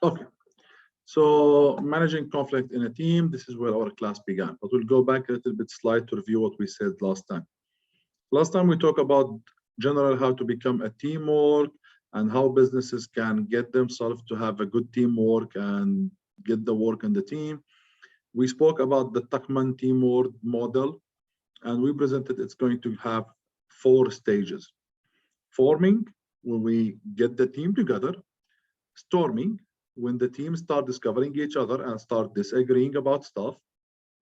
Okay. So managing conflict in a team, this is where our class began. But we'll go back a little bit slide to review what we said last time. Last time we talked about general how to become a teamwork and how businesses can get themselves to have a good teamwork and get the work in the team. We spoke about the Tuckman teamwork model, and we presented it's going to have 4 stages. Forming, when we get the team together. Storming, when the team start discovering each other and start disagreeing about stuff.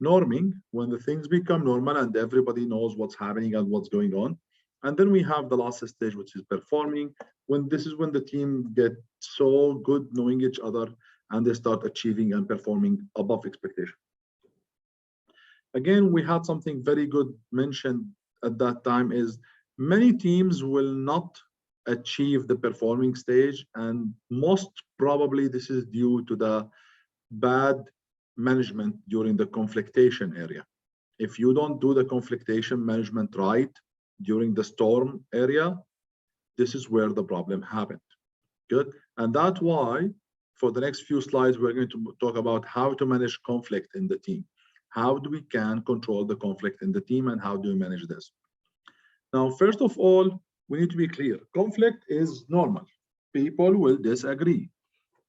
Norming, when the things become normal and everybody knows what's happening and what's going on. And then we have the last stage, which is performing, when this is when the team get so good knowing each other and they start achieving and performing above expectation. Again, we had something very good mentioned at that time is many teams will not achieve the performing stage, and most probably this is due to the bad management during the conflictation area. If you don't do the conflictation management right during the storm area, this is where the problem happened. Good. And that's why for the next few slides, we're going to talk about how to manage conflict in the team. How do we can control the conflict in the team and how do we manage this? Now, first of all, we need to be clear. Conflict is normal. People will disagree.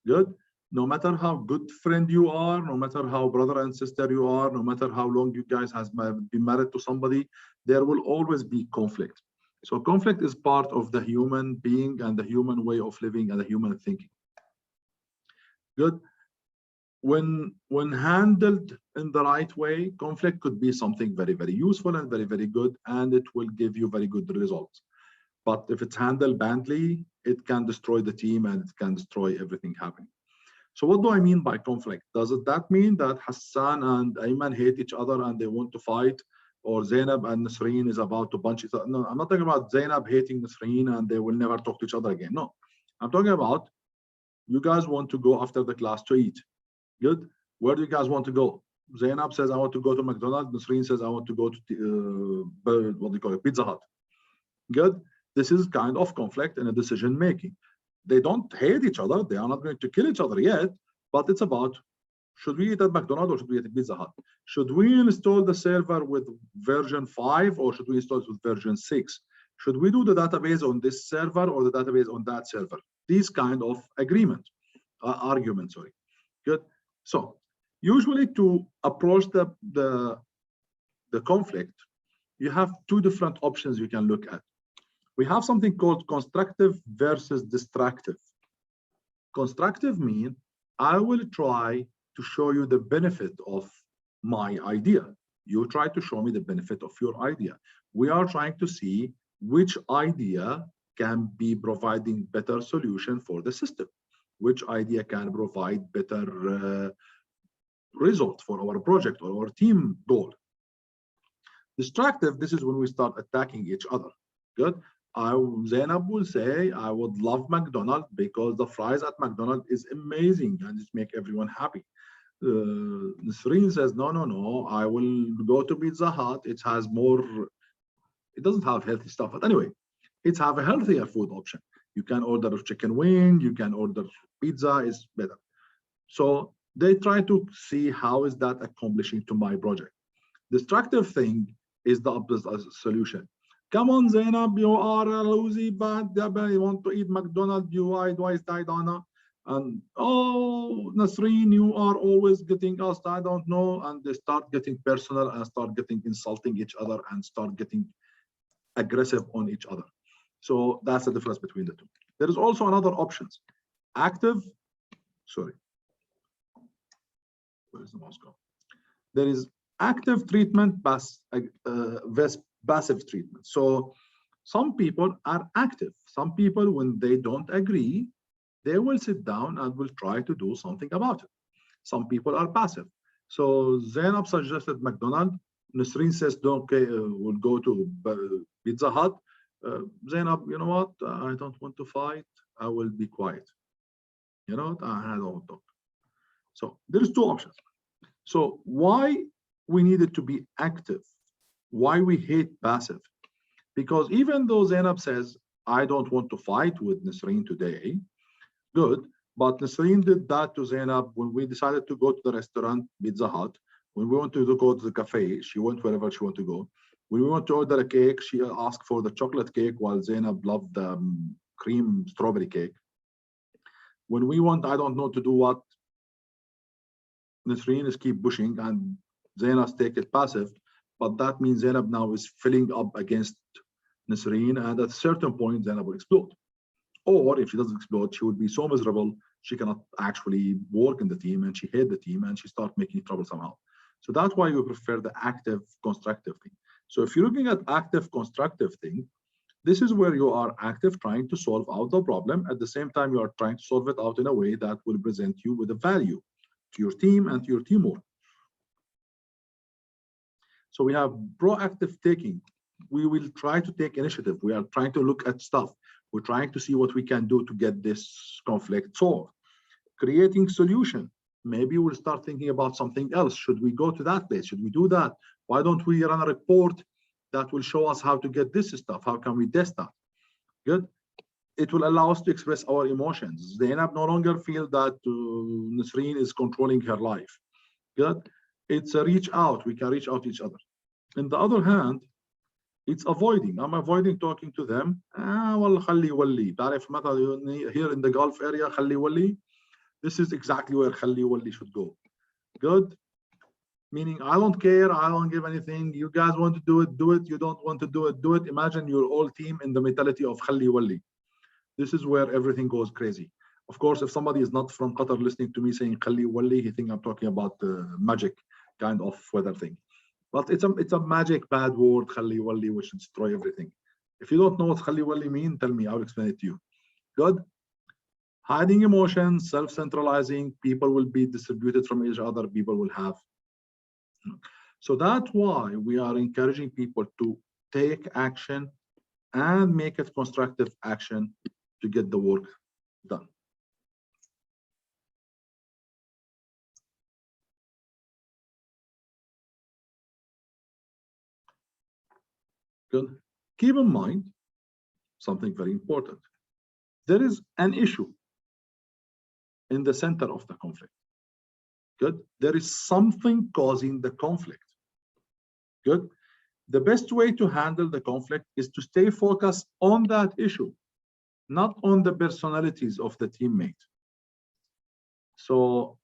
Good. No matter how good friend you are, no matter how brother and sister you are, no matter how long you guys has been married to somebody, there will always be conflict. So conflict is part of the human being and the human way of living and the human thinking. Good. When handled in the right way, conflict could be something very, very useful and very, very good, and it will give you very good results. But if it's handled badly, it can destroy the team and it can destroy everything happening. So what do I mean by conflict? Does that mean that Hassan and Ayman hate each other and they want to fight? Or Zainab and Nasreen is about to punch each other? No, I'm not talking about Zainab hating Nasreen and they will never talk to each other again. No, I'm talking about you guys want to go after the class to eat. Good. Where do you guys want to go? Zainab says, I want to go to McDonald's. Nasreen says, I want to go to, what do you call it, Pizza Hut. Good. This is kind of conflict in a decision making. They don't hate each other. They are not going to kill each other yet, but it's about, should we eat at McDonald's or should we eat at Pizza Hut? Should we install the server with version 5 or should we install it with version 6? Should we do the database on this server or the database on that server? These kind of arguments. Good. So usually to approach the conflict, you have 2 different options you can look at. We have something called constructive versus destructive. Constructive means I will try to show you the benefit of my idea. You try to show me the benefit of your idea. We are trying to see which idea can be providing better solution for the system, which idea can provide better result for our project or our team goal. Destructive, this is when we start attacking each other. Good. Zainab will say, I would love McDonald's because the fries at McDonald's is amazing and it make everyone happy. Nasreen says, no, I will go to Pizza Hut. It has more, it doesn't have healthy stuff, but anyway, it's have a healthier food option. You can order a chicken wing, you can order pizza, is better. So they try to see how is that accomplishing to my project. Destructive thing is the opposite solution. Come on, Zainab, you are a lousy bad. You want to eat McDonald's, you why Dana? And oh, Nasreen, you are always getting us, I don't know. And they start getting personal and start getting insulting each other and start getting aggressive on each other. So that's the difference between the 2. There is also another options. Active, sorry. Where is the mouse go? There is active treatment versus passive treatment. So some people are active. Some people, when they don't agree, they will sit down and will try to do something about it. Some people are passive. So Zainab suggested McDonald's. Nasreen says, okay, we'll go to Pizza Hut. Zainab, you know what? I don't want to fight. I will be quiet. You know what? I don't talk. So there's 2 options. So why we needed to be active? Why we hate passive? Because even though Zainab says, I don't want to fight with Nasreen today, good, But Nasreen did that to Zainab when we decided to go to the restaurant, Pizza Hut. When we wanted to go to the cafe, she went wherever she wanted to go. When we want to order a cake, she asked for the chocolate cake while Zainab loved the cream strawberry cake. When we want, I don't know, to do what, Nasreen is keep pushing and Zainab take it passive. But that means Zainab now is filling up against Nasreen, and at a certain point, Zainab will explode. Or if she doesn't explode, she would be so miserable she cannot actually work in the team, and she hates the team, and she starts making trouble somehow. So that's why we prefer the active constructive thing. So if you're looking at active constructive thing, this is where you are active trying to solve out the problem. At the same time, you are trying to solve it out in a way that will present you with a value to your team and to your teamwork. So we have proactive taking. We will try to take initiative. We are trying to look at stuff. We're trying to see what we can do to get this conflict solved. Creating solution. Maybe we'll start thinking about something else. Should we go to that place? Should we do that? Why don't we run a report that will show us how to get this stuff? How can we test that? Good. It will allow us to express our emotions. Zainab no longer feel that Nasreen is controlling her life. Good. It's a reach out. We can reach out to each other. On the other hand, it's avoiding. I'm avoiding talking to them. والله خلي ولي. تعرف مثلا here in the Gulf area, خلي ولي. This is exactly where خلي ولي should go. Good. Meaning, I don't care. I don't give anything. You guys want to do it, do it. You don't want to do it, do it. Imagine your whole team in the mentality of خلي ولي. This is where everything goes crazy. Of course, if somebody is not from Qatar listening to me saying خلي ولي, he think I'm talking about magic kind of weather thing. But it's a magic bad word, خلي ولي, which should destroy everything. If you don't know what خلي ولي mean, tell me, I'll explain it to you. Good. Hiding emotions, self-centralizing, people will be distributed from each other, people will have. So that's why we are encouraging people to take action and make it constructive action to get the work done. Good. Keep in mind something very important. There is an issue in the center of the conflict. Good. There is something causing the conflict. Good. The best way to handle the conflict is to stay focused on that issue, not on the personalities of the teammate. So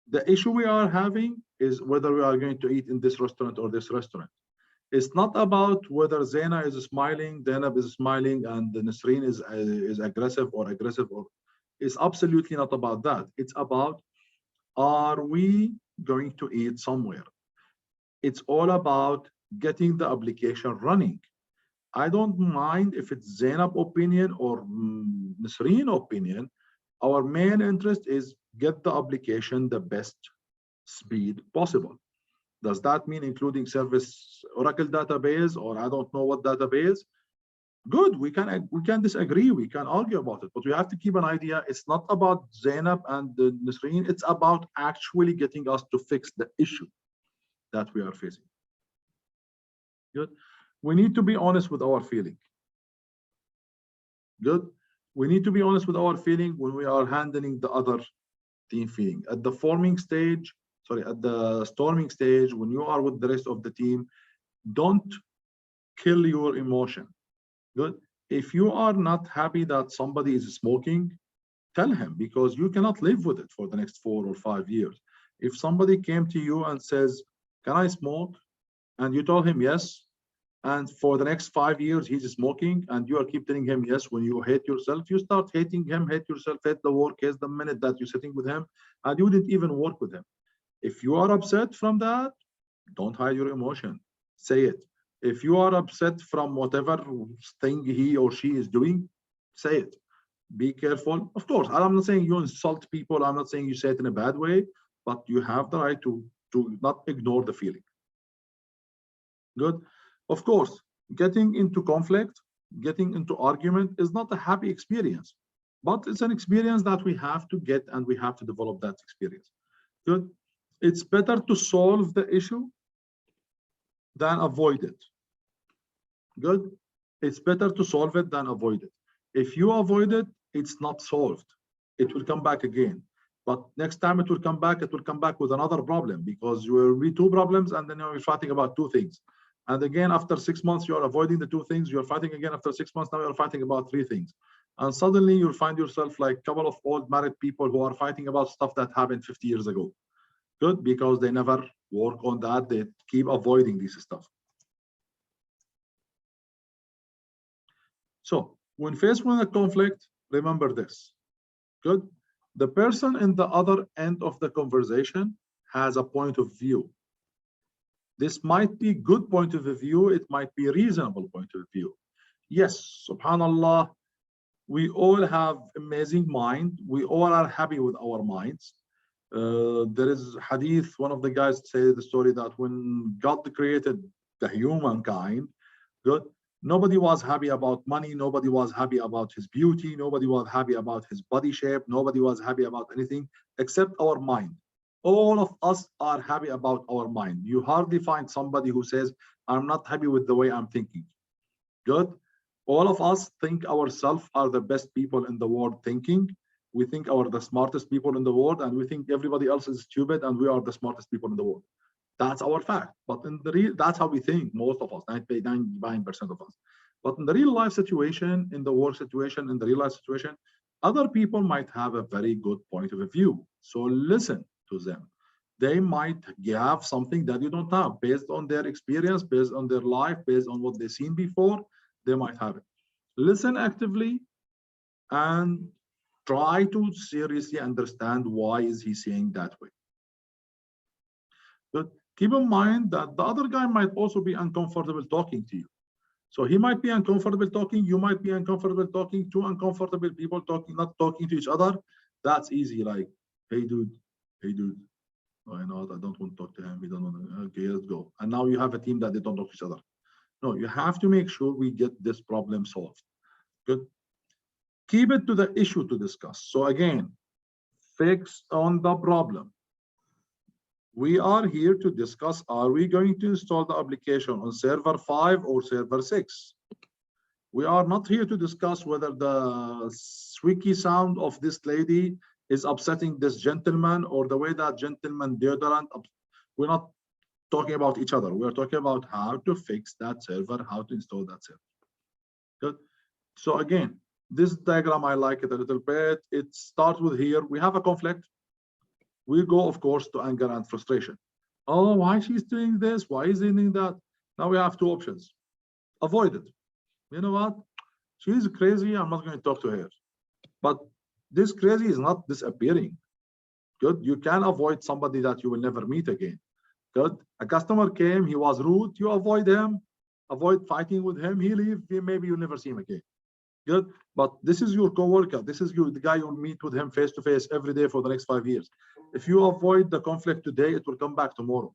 the issue we are having is whether we are going to eat in this restaurant or this restaurant. It's not about whether Zaina is smiling, Zainab is smiling, and Nasreen is aggressive or aggressive, or it's absolutely not about that. It's about, are we going to eat somewhere? It's all about getting the application running. I don't mind if it's Zainab opinion or Nasreen opinion. Our main interest is get the application the best speed possible. Does that mean including service Oracle database, or I don't know what database? Good, we can disagree, we can argue about it, but we have to keep an idea. It's not about Zainab and Nasreen, it's about actually getting us to fix the issue that we are facing. Good. We need to be honest with our feeling. Good. We need to be honest with our feeling when we are handling the other team feeling. At the at the storming stage, when you are with the rest of the team, don't kill your emotion. Good. If you are not happy that somebody is smoking, tell him, because you cannot live with it for the next 4 or 5 years. If somebody came to you and says, can I smoke? And you told him yes, and for the next 5 years he's smoking, and you are keep telling him yes, when you hate yourself, you start hating him, hate yourself, hate the work, hate the minute that you're sitting with him, and you didn't even work with him. If you are upset from that, don't hide your emotion. Say it. If you are upset from whatever thing he or she is doing, say it. Be careful. Of course, I'm not saying you insult people. I'm not saying you say it in a bad way, but you have the right to not ignore the feeling. Good. Of course, getting into conflict, getting into argument is not a happy experience, but it's an experience that we have to get, and we have to develop that experience. Good. It's better to solve the issue than avoid it. Good. It's better to solve it than avoid it. If you avoid it, it's not solved. it will come back again. But next time it will come back with another problem, because you will be two problems, and then you're fighting about two things. And again, after 6 months, you're avoiding the two things. You're fighting again after 6 months. Now you're fighting about three things. And suddenly you'll find yourself like a couple of old married people who are fighting about stuff that happened 50 years ago. Good, because they never work on that. They keep avoiding this stuff. So when faced with a conflict, remember this. Good. The person in the other end of the conversation has a point of view. This might be good point of view. It might be reasonable point of view. Yes, subhanallah, we all have amazing mind. We all are happy with our minds. There is hadith, one of the guys said the story that when God created the humankind, good, nobody was happy about money. Nobody was happy about his beauty. Nobody was happy about his body shape. Nobody was happy about anything except our mind. All of us are happy about our mind. You hardly find somebody who says, I'm not happy with the way I'm thinking. Good. All of us think ourselves are the best people in the world thinking. We think are the smartest people in the world, and we think everybody else is stupid and we are the smartest people in the world. That's our fact. But in the real, that's how we think, most of us, 99% of us. But in the real life situation, in the work situation, in the real life situation, other people might have a very good point of view. So listen to them. They might have something that you don't have, based on their experience, based on their life, based on what they've seen before. They might have it. Listen actively and try to seriously understand why is he saying that way. But keep in mind that the other guy might also be uncomfortable talking to you. So he might be uncomfortable talking, you might be uncomfortable talking, two uncomfortable people talking, not talking to each other. That's easy, like, hey dude, I know I don't want to talk to him. We don't want to, okay, let's go. And now you have a team that they don't talk to each other. No, you have to make sure we get this problem solved. Good. Keep it to the issue to discuss. So again, fix on the problem. We are here to discuss, are we going to install the application on server 5 or server 6? We are not here to discuss whether the squeaky sound of this lady is upsetting this gentleman, or the way that gentleman deodorant. We're not talking about each other. We're talking about how to fix that server, how to install that server. Good. So again, this diagram, I like it a little bit. It starts with here. We have a conflict. We go, of course, to anger and frustration. Oh, why she's doing this? Why is he doing that? Now we have two options. Avoid it. You know what? She's crazy. I'm not going to talk to her. But this crazy is not disappearing. Good. You can avoid somebody that you will never meet again. Good. A customer came, he was rude. You avoid him, avoid fighting with him. He leave. Maybe you'll never see him again. Good. But this is your coworker. This is the guy you'll meet with him face to face every day for the next 5 years. If you avoid the conflict today, it will come back tomorrow.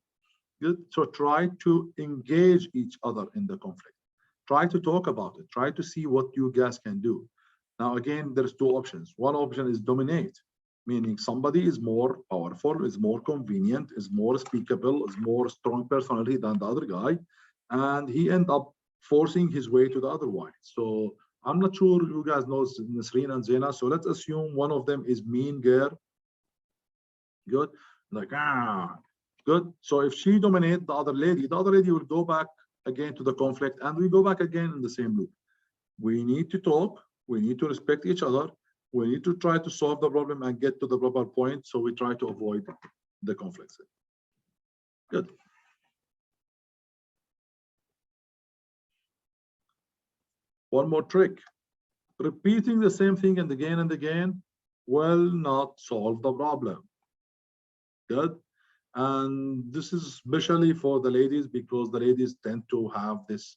Good. So try to engage each other in the conflict. Try to talk about it. Try to see what you guys can do. Now, again, there's two options. One option is dominate, meaning somebody is more powerful, is more convenient, is more speakable, is more strong personality than the other guy, and he end up forcing his way to the other one. So I'm not sure you guys know Nasreen and Zena. So let's assume one of them is mean girl. Good. Like, good. So if she dominates the other lady will go back again to the conflict, and we go back again in the same loop. We need to talk. We need to respect each other. We need to try to solve the problem and get to the proper point. So we try to avoid the conflicts. Good. One more trick. Repeating the same thing and again will not solve the problem. Good. And this is especially for the ladies, because the ladies tend to have this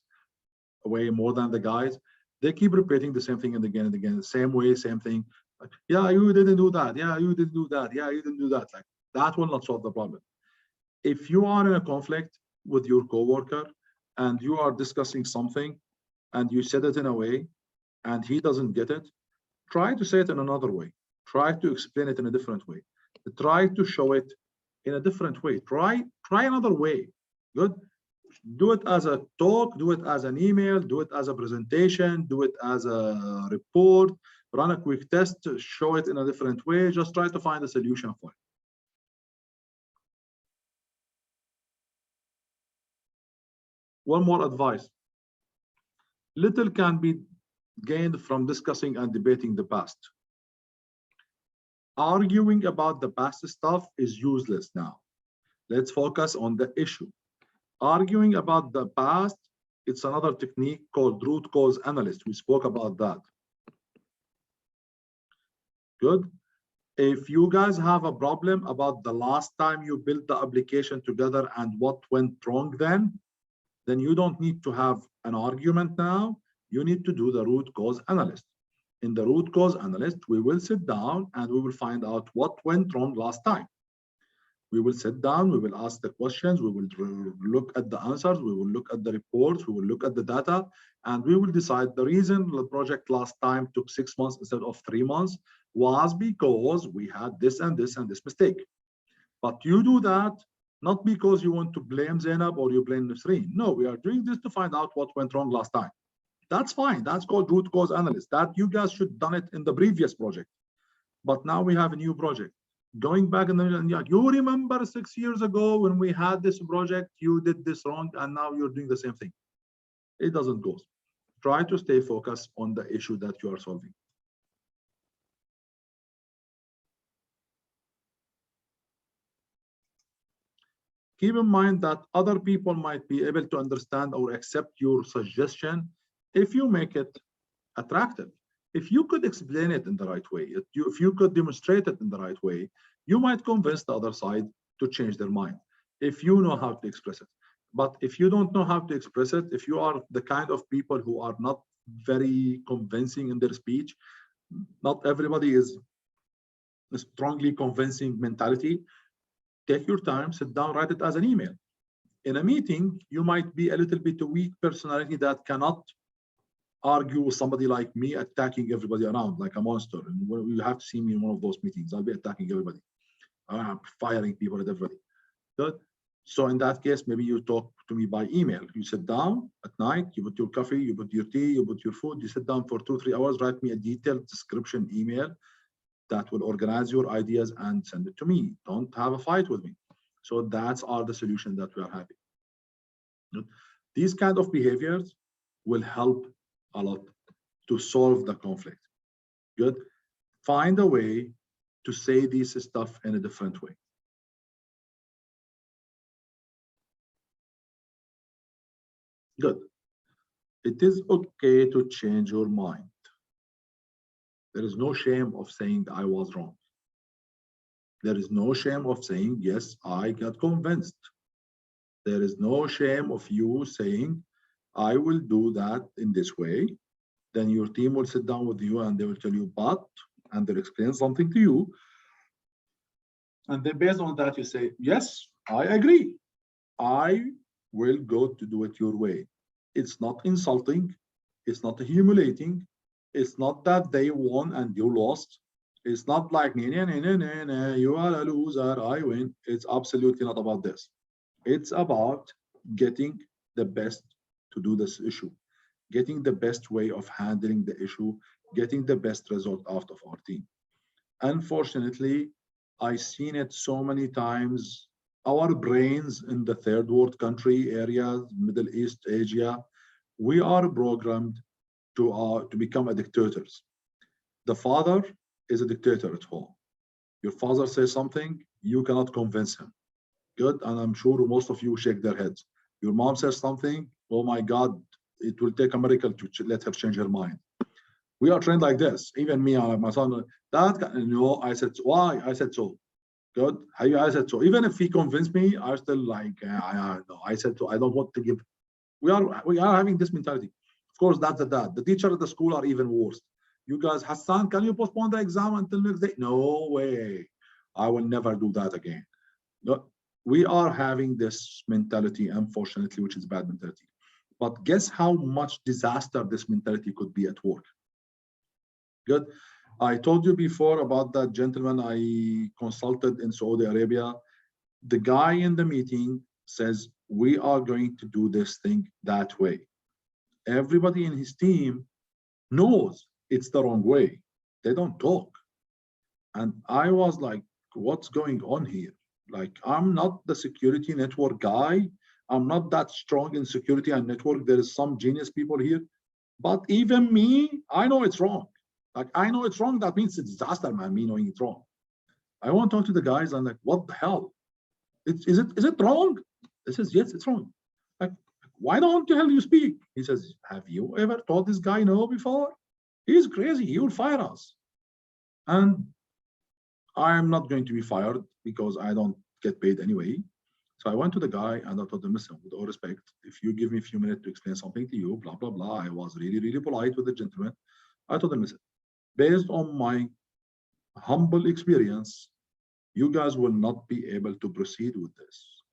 way more than the guys. They keep repeating the same thing and again, the same way, same thing. Like, yeah, you didn't do that. Yeah, you didn't do that. Yeah, you didn't do that. Like, that will not solve the problem. If you are in a conflict with your coworker and you are discussing something and you said it in a way and he doesn't get it, try to say it in another way. Try to explain it in a different way. Try to show it in a different way. Try another way. Good. Do it as a talk, do it as an email, do it as a presentation, do it as a report, run a quick test, show it in a different way, just try to find a solution for it. One more advice. Little can be gained from discussing and debating the past. Arguing about the past stuff is useless now. Let's focus on the issue. Arguing about the past, it's another technique called root cause analyst. We spoke about that. Good. If you guys have a problem about the last time you built the application together and what went wrong then you don't need to have an argument now. You need to do the root cause analyst. In the root cause analyst, we will sit down and we will find out what went wrong last time. We will sit down, we will ask the questions, we will look at the answers, we will look at the reports, we will look at the data, and we will decide the reason the project last time took 6 months instead of 3 months was because we had this and this and this mistake. But you do that not because you want to blame Zainab or you blame Nasreen. No, we are doing this to find out what went wrong last time. That's fine. That's called root cause analysis. That you guys should have done it in the previous project. But now we have a new project. Going back in the you remember 6 years ago when we had this project, you did this wrong, and now you're doing the same thing. It doesn't go. Try to stay focused on the issue that you are solving. Keep in mind that other people might be able to understand or accept your suggestion if you make it attractive. If you could explain it in the right way, if you could demonstrate it in the right way, you might convince the other side to change their mind, if you know how to express it. But if you don't know how to express it, if you are the kind of people who are not very convincing in their speech, not everybody is a strongly convincing mentality, take your time, sit down, write it as an email. In a meeting, you might be a little bit a weak personality that cannot argue with somebody like me attacking everybody around like a monster. And you have to see me in one of those meetings. I'll be attacking everybody, firing people at everybody. Good. So in that case, maybe you talk to me by email. You sit down at night, you put your coffee, you put your tea, you put your food, you sit down for 2-3 hours, write me a detailed description email that will organize your ideas and send it to me. Don't have a fight with me. So that's are the solution that we are having. These kind of behaviors will help a lot to solve the conflict. Good. Find a way to say this stuff in a different way. Good. It is okay to change your mind. There is no shame of saying I was wrong. There is no shame of saying, yes, I got convinced. There is no shame of you saying, I will do that in this way. Then your team will sit down with you and they will tell you, but, and they'll explain something to you. And then based on that, you say, yes, I agree. I will go to do it your way. It's not insulting. It's not humiliating. It's not that they won and you lost. It's not like, nah, nah, nah, nah, nah, you are a loser, I win. It's absolutely not about this. It's about getting the best to do this issue, getting the best way of handling the issue, getting the best result out of our team. Unfortunately, I've seen it so many times. Our brains in the third world country areas, Middle East, Asia, we are programmed to become dictators. The father is a dictator at home. Your father says something, you cannot convince him. Good, and I'm sure most of you shake their heads. Your mom says something, oh my God, it will take a miracle to let her change her mind. We are trained like this. Even me, my son, that, no, I said, why? I said so. Good, I said so. Even if he convinced me, I still like, no, I said so. I don't want to give. We are having this mentality. Of course, that's the dad. The teacher at the school are even worse. You guys, Hassan, can you postpone the exam until next day? No way. I will never do that again. No, we are having this mentality, unfortunately, which is bad mentality. But guess how much disaster this mentality could be at work? Good. I told you before about that gentleman I consulted in Saudi Arabia. The guy in the meeting says, we are going to do this thing that way. Everybody in his team knows it's the wrong way. They don't talk. And I was like, what's going on here? Like, I'm not the security network guy. I'm not that strong in security and network. There is some genius people here. But even me, I know it's wrong. Like, I know it's wrong. That means it's disaster, man, me knowing it's wrong. I want to talk to the guys and like, what the hell? Is it wrong? He says, yes, it's wrong. Like, why don't the hell you speak? He says, have you ever told this guy no before? He's crazy. He will fire us. And I'm not going to be fired because I don't get paid anyway. So I went to the guy and I told him, listen, with all respect, if you give me a few minutes to explain something to you, blah, blah, blah. I was really, really polite with the gentleman. I told him, listen, based on my humble experience, you guys will not be able to proceed with this.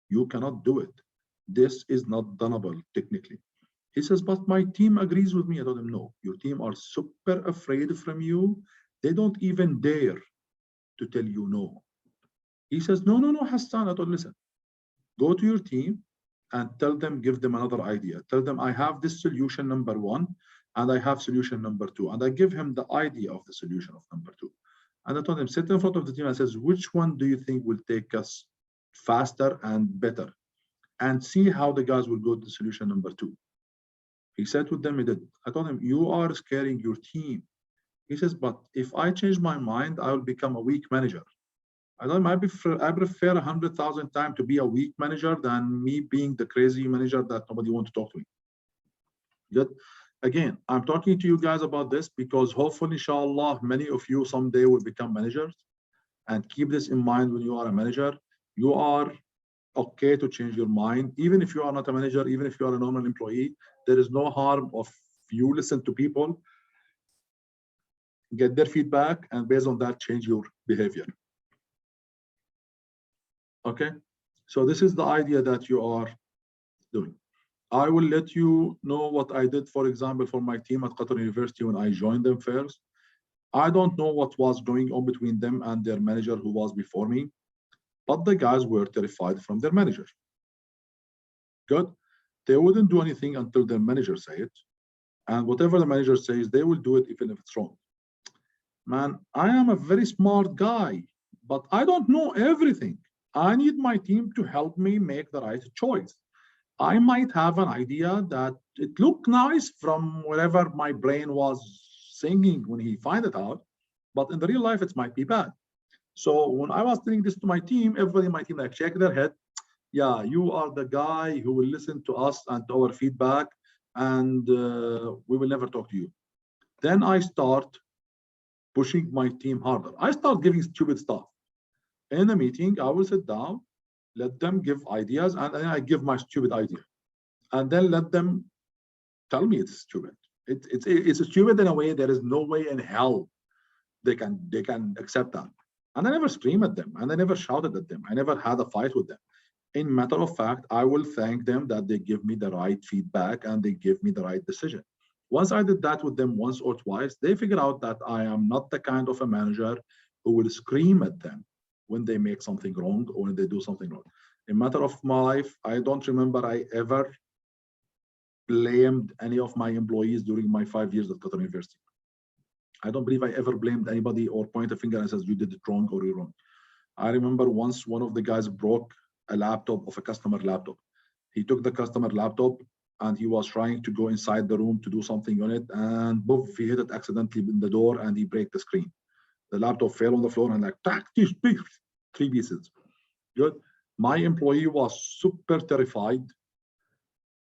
You cannot do it. This is not doable technically. He says, but my team agrees with me. I told him, no, your team are super afraid from you. They don't even dare to tell you no. He says, no, no, no, Hassan. I told him, listen, go to your team and tell them, give them another idea. Tell them I have this solution number one, and I have solution number two. And I give him the idea of the solution of number two. And I told him, sit in front of the team and says, which one do you think will take us faster and better? And see how the guys will go to solution number two. He said with them, he did. I told him, you are scaring your team. He says, but if I change my mind, I will become a weak manager. I don't. I prefer 100,000 times to be a weak manager than me being the crazy manager that nobody wants to talk to me. Yet, again, I'm talking to you guys about this because hopefully, inshallah, many of you someday will become managers. And keep this in mind when you are a manager. You are okay to change your mind, even if you are not a manager, even if you are a normal employee. There is no harm of you listen to people, get their feedback, and based on that, change your behavior. Okay, so this is the idea that you are doing. I will let you know what I did, for example, for my team at Qatar University when I joined them first. I don't know what was going on between them and their manager who was before me, but the guys were terrified from their manager. Good. They wouldn't do anything until their manager say it. And whatever the manager says, they will do it even if it's wrong. Man, I am a very smart guy, but I don't know everything. I need my team to help me make the right choice. I might have an idea that it looked nice from wherever my brain was singing when he find it out, but in the real life, it might be bad. So when I was telling this to my team, everybody in my team like shake their head. Yeah, you are the guy who will listen to us and to our feedback, and we will never talk to you. Then I start pushing my team harder. I start giving stupid stuff. In a meeting, I will sit down, let them give ideas, and then I give my stupid idea. And then let them tell me it's stupid. It's stupid in a way there is no way in hell they can accept that. And I never scream at them, and I never shouted at them. I never had a fight with them. In matter of fact, I will thank them that they give me the right feedback and they give me the right decision. Once I did that with them once or twice, they figured out that I am not the kind of a manager who will scream at them when they make something wrong or when they do something wrong. In matter of my life, I don't remember I ever blamed any of my employees during my 5 years at Qatar University. I don't believe I ever blamed anybody or point a finger and says you did it wrong or you're wrong. I remember once one of the guys broke a laptop of a customer laptop. He took the customer laptop and he was trying to go inside the room to do something on it, and boom, he hit it accidentally in the door and he broke the screen. The laptop fell on the floor and like, three pieces. Good. My employee was super terrified.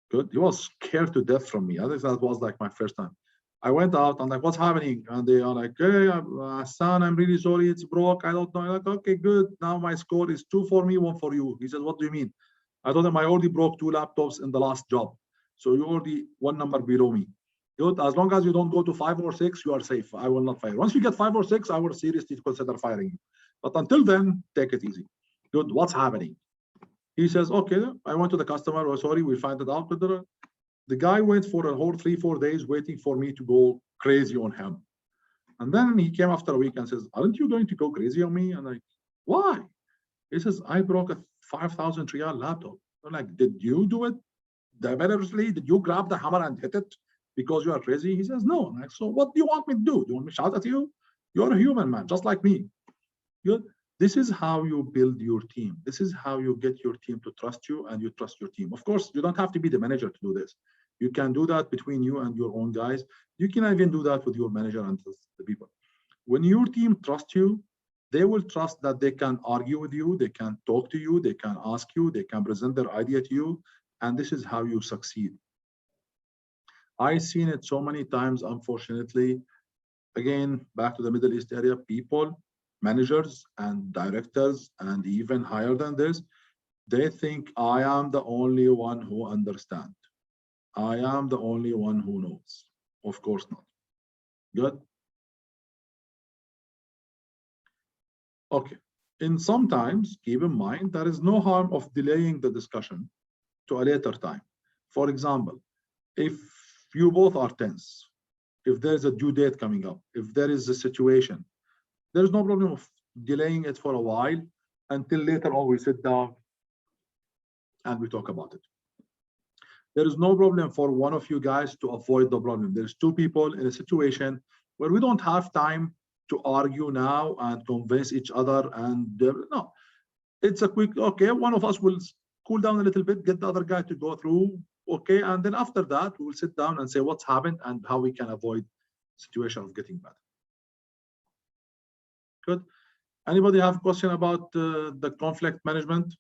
Good. He was scared to death from me. I think that was like my first time. I went out and like, what's happening? And they are like, hey, son, I'm really sorry, it's broke. I don't know. I'm like, okay, good. Now my score is 2 for me, 1 for you. He says, what do you mean? I told him I already broke 2 laptops in the last job. So you're already 1 number below me. Good. As long as you don't go to 5 or 6, you are safe. I will not fire. Once you get 5 or 6, I will seriously consider firing you. But until then, take it easy. Good. What's happening? He says, okay, I went to the customer. Oh, sorry, we find it out. The guy went for a whole 3-4 days waiting for me to go crazy on him. And then he came after a week and says, aren't you going to go crazy on me? And I'm like, why? He says, I broke a 5,000 riyal laptop. I'm like, did you do it deliberately? Did you grab the hammer and hit it? because you are crazy? He says, no. I'm like, so what do you want me to do? Do you want me to shout at you? You're a human, man, just like me. This is how you build your team. This is how you get your team to trust you and you trust your team. Of course, you don't have to be the manager to do this. You can do that between you and your own guys. You can even do that with your manager and the people. When your team trusts you, they will trust that they can argue with you, they can talk to you, they can ask you, they can present their idea to you, and this is how you succeed. I've seen it so many times, unfortunately. Again, back to the Middle East area, people, managers and directors, and even higher than this, they think I am the only one who understands. I am the only one who knows. Of course not. Good. Okay. And sometimes, keep in mind, there is no harm of delaying the discussion to a later time. For example, if you both are tense, if there's a due date coming up, if there is a situation, there's no problem of delaying it for a while until later on we sit down and we talk about it. There is no problem for one of you guys to avoid the problem. There's two people in a situation where we don't have time to argue now and convince each other. And no, it's a quick, okay, one of us will cool down a little bit, get the other guy to go through, okay, and then after that, we will sit down and say what's happened and how we can avoid situation of getting bad. Good. Anybody have a question about the conflict management?